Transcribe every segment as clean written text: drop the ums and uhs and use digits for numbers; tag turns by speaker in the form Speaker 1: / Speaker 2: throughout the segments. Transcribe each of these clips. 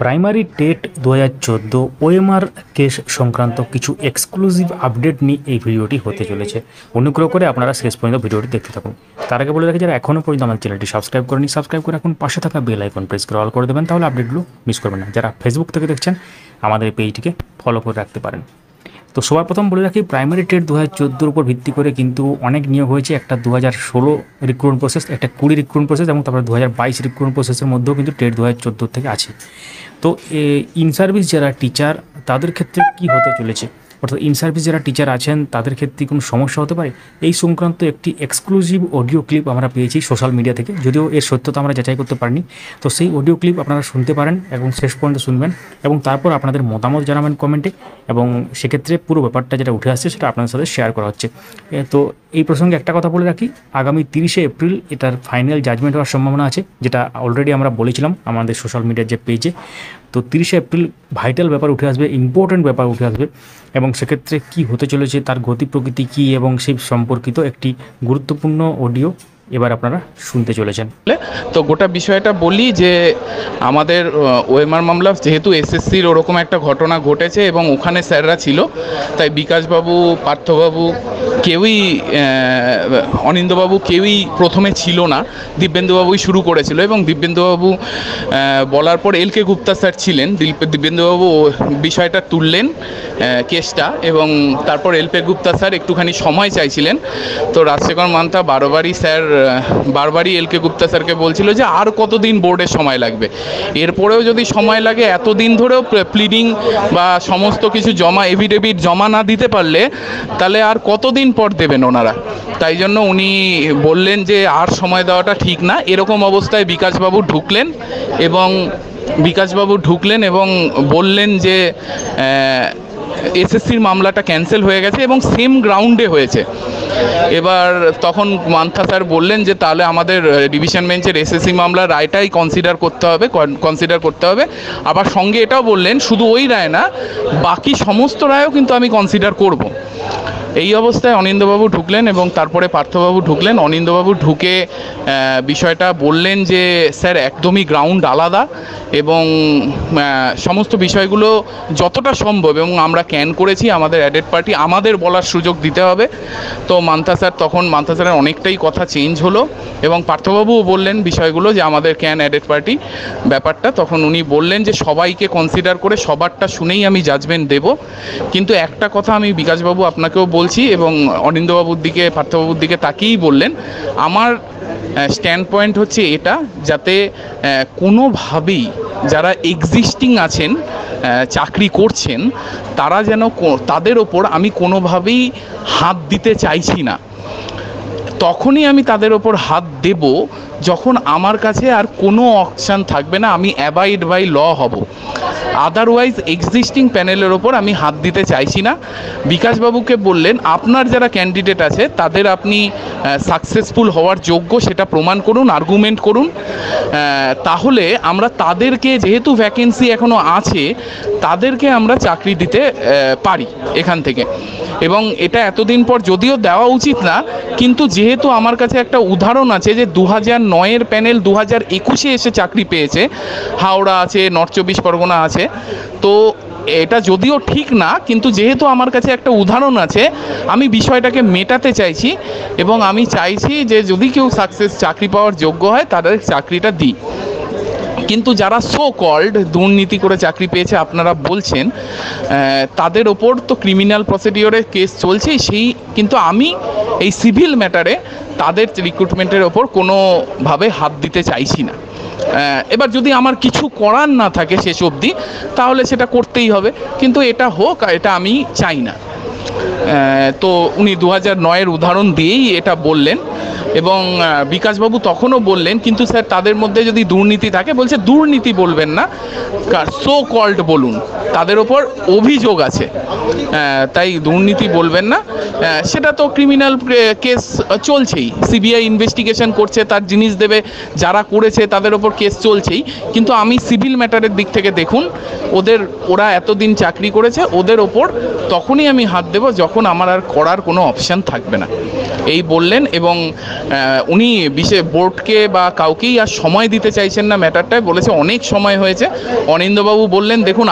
Speaker 1: Primary TET 2014 OMR case সংক্রান্ত কিছু exclusive update নিয়ে এই ভিডিওটি হতে চলেছে। অনুগ্রহ করে আপনারা শেষ পর্যন্ত ভিডিওটি দেখতে থাকুন। তার আগে বলে রাখি, যারা এখনও পর্যন্ত আমার চ্যানেলটি সাবস্ক্রাইব করেনি, সাবস্ক্রাইব করে এখন পাশে থাকা বেল আইকন প্রেস করে অল করে দেবেন, তাহলে আপডেটগুলো মিস করবেন না। যারা ফেসবুক থেকে দেখছেন আমাদের পেজটিকে ফলো করে রাখতে পারেন। তো সবার প্রথম বলে রাখি, প্রাইমারি টেট 2014 উপর ভিত্তি করে কিন্তু অনেক নিয়োগ হয়েছে। একটা 2016 রিক্রুটমেন্ট প্রসেস, একটা 20 রিক্রুটমেন্ট প্রসেস এবং তারপরে 2022 রিক্রুটমেন্ট প্রসেসের মধ্যেও কিন্তু টেট 2014 থেকে আছে। তো ইন সার্ভিস যারা টিচার তাদের ক্ষেত্রে কি হতে চলেছে, অর্থাৎ ইন সার্ভিস যারা টিচার আছেন তাদের ক্ষেত্রে কোনো সমস্যা হতে পারে, এই সংক্রান্ত একটি এক্সক্লুসিভ অডিও ক্লিপ আমরা পেয়েছি সোশ্যাল মিডিয়া থেকে। যদিও এর সত্যতা আমরা যাচাই করতে পারিনি, তো সেই অডিও ক্লিপ আপনারা শুনতে পারেন এবং শেষ পর্যন্ত শুনবেন এবং তারপর আপনাদের মতামত জানাবেন কমেন্টে, এবং সেক্ষেত্রে পুরো ব্যাপারটা যেটা উঠে আসছে সেটা আপনাদের সাথে শেয়ার করা হচ্ছে। তো এই প্রসঙ্গে একটা কথা বলে রাখি, আগামী 30শে এপ্রিল এটার ফাইনাল জাজমেন্ট হওয়ার সম্ভাবনা আছে, যেটা অলরেডি আমরা বলেছিলাম আমাদের সোশ্যাল মিডিয়ার যে পেজে। তো 30শে এপ্রিল ভাইটাল ব্যাপার উঠে আসবে, ইম্পর্টেন্ট ব্যাপার উঠে আসবে, এবং সেক্ষেত্রে কি হতে চলেছে, তার গতি প্রকৃতি কী এবং সেই সম্পর্কিত একটি গুরুত্বপূর্ণ অডিও এবার আপনারা শুনতে চলেছেন।
Speaker 2: তো গোটা বিষয়টা বলি যে আমাদের ওএমআর মামলা যেহেতু এসএসসির ওরকম একটা ঘটনা ঘটেছে এবং ওখানে স্যাররা ছিল, তাই বিকাশবাবু, পার্থবাবু কেউই, অনিন্দবাবু কেউই প্রথমে ছিল না, দিব্যেন্দুবাবুই শুরু করেছিল। এবং দিব্যেন্দুবাবু বলার পর এলকে গুপ্তা স্যার ছিলেন, দিব্যেন্দুবাবু বিষয়টা তুললেন কেসটা, এবং তারপর এলকে গুপ্তা স্যার একটুখানি সময় চাইছিলেন। তো রাজশেখর মান্থা বারবারই এলকে গুপ্তা স্যারকে বলছিল যে আর কতদিন বোর্ডের সময় লাগবে, এরপরেও যদি সময় লাগে, এতদিন ধরেও প্লিডিং বা সমস্ত কিছু এভিডেভিট জমা না দিতে পারলে তাহলে আর কতদিন পর দেবেন ওনারা। তাই জন্য উনি বললেন যে আর সময় দেওয়াটা ঠিক না। এরকম অবস্থায় বিকাশবাবু ঢুকলেন এবং বললেন যে এসএসসির মামলাটা ক্যান্সেল হয়ে গেছে এবং সেম গ্রাউন্ডে হয়েছে। এবার তখন মান্থা স্যার বললেন যে তাহলে আমাদের ডিভিশন বেঞ্চের এসএসসি মামলার রায়টাই কনসিডার করতে হবে। আবার সঙ্গে এটাও বললেন শুধু ওই রায় না, বাকি সমস্ত রায়ও কিন্তু আমি কনসিডার করব। এই অবস্থায় অনিন্দবাবু ঢুকলেন এবং তারপরে পার্থবাবু ঢুকলেন। অনিন্দবাবু ঢুকে বিষয়টা বললেন যে স্যার একদমই গ্রাউন্ড আলাদা এবং সমস্ত বিষয়গুলো যতটা সম্ভব, এবং আমরা ক্যান করেছি আমাদের অ্যাডেড পার্টি, আমাদের বলার সুযোগ দিতে হবে। তো মান্থা স্যারের অনেকটাই কথা চেঞ্জ হলো এবং পার্থবাবুও বললেন বিষয়গুলো যে আমাদের ক্যান অ্যাডেড পার্টি ব্যাপারটা। তখন উনি বললেন যে সবাইকে কনসিডার করে সবারটা শুনেই আমি জাজমেন্ট দেব। কিন্তু একটা কথা আমি বিকাশবাবু আপনাকেও বলছি এবং অনিন্দবাবুর দিকে, পার্থবাবুর দিকে তাকিয়েই বললেন, আমার স্ট্যান্ড পয়েন্ট হচ্ছে এটা, যাতে কোনোভাবেই যারা এক্সিস্টিং আছেন, চাকরি করছেন, তারা যেন, তাদের ওপর আমি কোনোভাবেই হাত দিতে চাইছি না। তখনই আমি তাদের ওপর হাত দেব যখন আমার কাছে আর কোনো অপশান থাকবে না, আমি অ্যাবাইড বাই ল হব। আদারওয়াইজ এক্সিস্টিং প্যানেলের ওপর আমি হাত দিতে চাইছি না। বিকাশবাবুকে বললেন আপনার যারা ক্যান্ডিডেট আছে তাদের আপনি সাকসেসফুল হওয়ার যোগ্য সেটা প্রমাণ করুন, আর্গুমেন্ট করুন, তাহলে আমরা তাদেরকে, যেহেতু ভ্যাকেন্সি এখনও আছে, তাদেরকে আমরা চাকরি দিতে পারি এখান থেকে। এবং এটা এতদিন পর যদিও দেওয়া উচিত না, কিন্তু যেহেতু আমার কাছে একটা উদাহরণ আছে যে 2009-এর প্যানেল 2021-এ এসে চাকরি পেয়েছে, হাওড়া আছে, নর্থ 24 পরগনা আছে, তো এটা যদিও ঠিক না, কিন্তু যেহেতু আমার কাছে একটা উদাহরণ আছে, আমি বিষয়টাকে মেটাতে চাইছি এবং আমি চাইছি যে যদি কেউ চাকরি পাওয়ার যোগ্য হয় তাদের চাকরিটা দিই। কিন্তু যারা সো কল্ড দুর্নীতি করে চাকরি পেয়েছে আপনারা বলছেন, তাদের ওপর তো ক্রিমিনাল প্রসিডিওরের কেস চলছেই, কিন্তু আমি এই সিভিল ম্যাটারে তাদের রিক্রুটমেন্টের ওপর কোনোভাবে হাত দিতে চাইছি না। এবার যদি আমার কিছু করার না থাকে শেষ অবধি, তাহলে সেটা করতেই হবে, কিন্তু এটা হোক, এটা আমি চাই না। তো উনি 2009-এর উদাহরণ দিয়েই এটা বললেন। এবং বিকাশবাবু তখনও বললেন কিন্তু স্যার তাদের মধ্যে যদি দুর্নীতি থাকে, বলছে দুর্নীতি বলবেন না, সো কল্ড বলুন, তাদের ওপর অভিযোগ আছে, তাই দুর্নীতি বলবেন না। সেটা তো ক্রিমিনাল কেস চলছেই, সিবিআই ইনভেস্টিগেশন করছে, তার জিনিস দেবে, যারা করেছে তাদের ওপর কেস চলছেই। কিন্তু আমি সিভিল ম্যাটারের দিক থেকে দেখুন, ওরা এতদিন চাকরি করেছে, ওদের ওপর তখনই আমি হাত দেব যখন তখন আমার আর করার কোনো অপশান থাকবে না, এই বললেন। এবং উনি বিশেষ বোর্ডকে বা কাউকেই আর সময় দিতে চাইছেন না ম্যাটারটায়, বলেছে অনেক সময় হয়েছে। অনিন্দবাবু বললেন দেখুন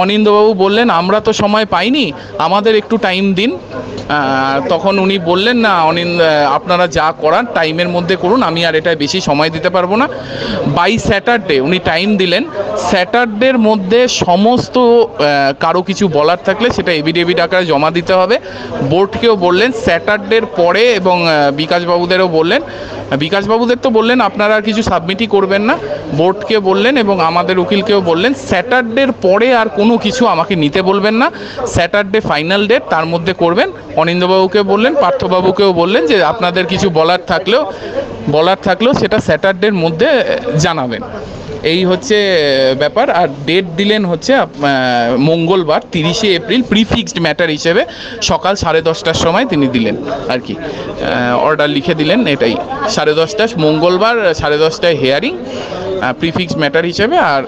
Speaker 2: অনিন্দবাবু বললেন আমরা তো সময় পাইনি, আমাদের একটু টাইম দিন। তখন উনি বললেন না আপনারা যা করার টাইমের মধ্যে করুন, আমি আর এটায় বেশি সময় দিতে পারবো না। বাই স্যাটারডে উনি টাইম দিলেন, স্যাটারডের মধ্যে সমস্ত কারো কিছু বলার থাকলে সেটা এভিডেভিট আকারে জমা দিতে হবে। বোর্ডকেও বললেন স্যাটারডের পরে, এবং বিকাশবাবুদেরও বললেন, বিকাশবাবুদের তো বললেন আপনারা কিছু সাবমিটই করবেন না, বোর্ডকে বললেন এবং আমাদের উকিলকেও বললেন স্যাটারডের পরে আর কোনো কিছু আমাকে নিতে বলবেন না, স্যাটারডে ফাইনাল ডেট, তার মধ্যে করবেন। অনিন্দবাবুকে বললেন, পার্থবাবুকেও বললেন যে আপনাদের কিছু বলার থাকলেও সেটা স্যাটারডের মধ্যে জানাবেন। এই হচ্ছে ব্যাপার। আর ডেট দিলেন হচ্ছে মঙ্গলবার 30শে এপ্রিল, প্রিফিক্সড ম্যাটার হিসেবে সকাল 10:30টার সময় তিনি দিলেন আর কি, অর্ডার লিখে দিলেন। এটাই 10:30 মঙ্গলবার 10:30টায় হিয়ারিং প্রিফিক্সড ম্যাটার হিসেবে, আর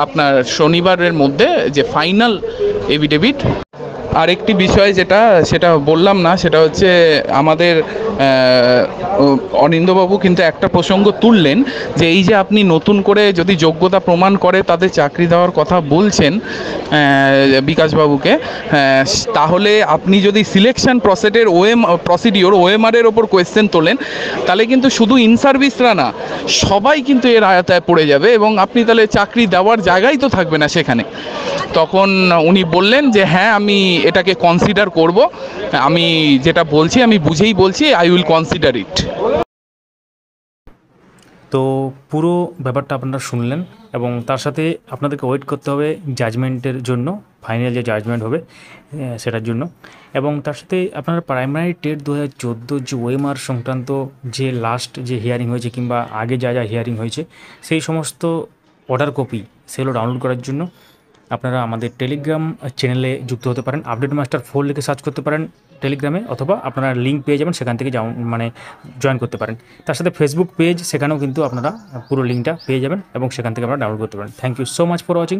Speaker 2: আপনার শনিবারের মধ্যে যে ফাইনাল এভিডেভিট। আর একটি বিষয় সেটা বললাম না, সেটা হচ্ছে আমাদের অনিন্দবাবু কিন্তু একটা প্রসঙ্গ তুললেন যে এই যে আপনি নতুন করে যদি যোগ্যতা প্রমাণ করে তাদের চাকরি দেওয়ার কথা বলছেন বিকাশবাবুকে, তাহলে আপনি যদি সিলেকশন প্রসিডিওর ওএমআরের ওপর কোয়েশ্চেন তোলেন, তাহলে কিন্তু শুধু ইন সার্ভিসরা না, সবাই কিন্তু এর আয়তায় পড়ে যাবে, এবং আপনি তাহলে চাকরি দেওয়ার জায়গাই তো থাকবে না সেখানে। তখন উনি বললেন যে হ্যাঁ আমি এটাকে কনসিডার করব, আমি যেটা বলছি আমি বুঝেই বলছি, আই উইল কনসিডার ইট।
Speaker 1: তো পুরো ব্যাপারটা আপনারা শুনলেন, এবং তার সাথে আপনাদেরকে ওয়েট করতে হবে জাজমেন্টের জন্য, ফাইনাল যে জাজমেন্ট হবে সেটার জন্য। এবং তার সাথে আপনারা প্রাইমারি টেট 2014 যে ওএমআর সংক্রান্ত যে লাস্ট যে হিয়ারিং হয়েছে কিংবা আগে যা হিয়ারিং হয়েছে সেই সমস্ত অর্ডার কপি সেগুলো ডাউনলোড করার জন্য আপনারা আমাদের টেলিগ্রাম চ্যানেলে যুক্ত হতে পারেন। আপডেট মাস্টার 4 লিখে সার্চ করতে পারেন টেলিগ্রামে, অথবা আপনারা লিঙ্ক পেয়ে যাবেন, সেখান থেকে জয়েন করতে পারেন। তার সাথে ফেসবুক পেজ, সেখানেও কিন্তু আপনারা পুরো লিঙ্কটা পেয়ে যাবেন এবং সেখান থেকে আপনারা ডাউনলোড করতে পারেন। Thank you so much for watching.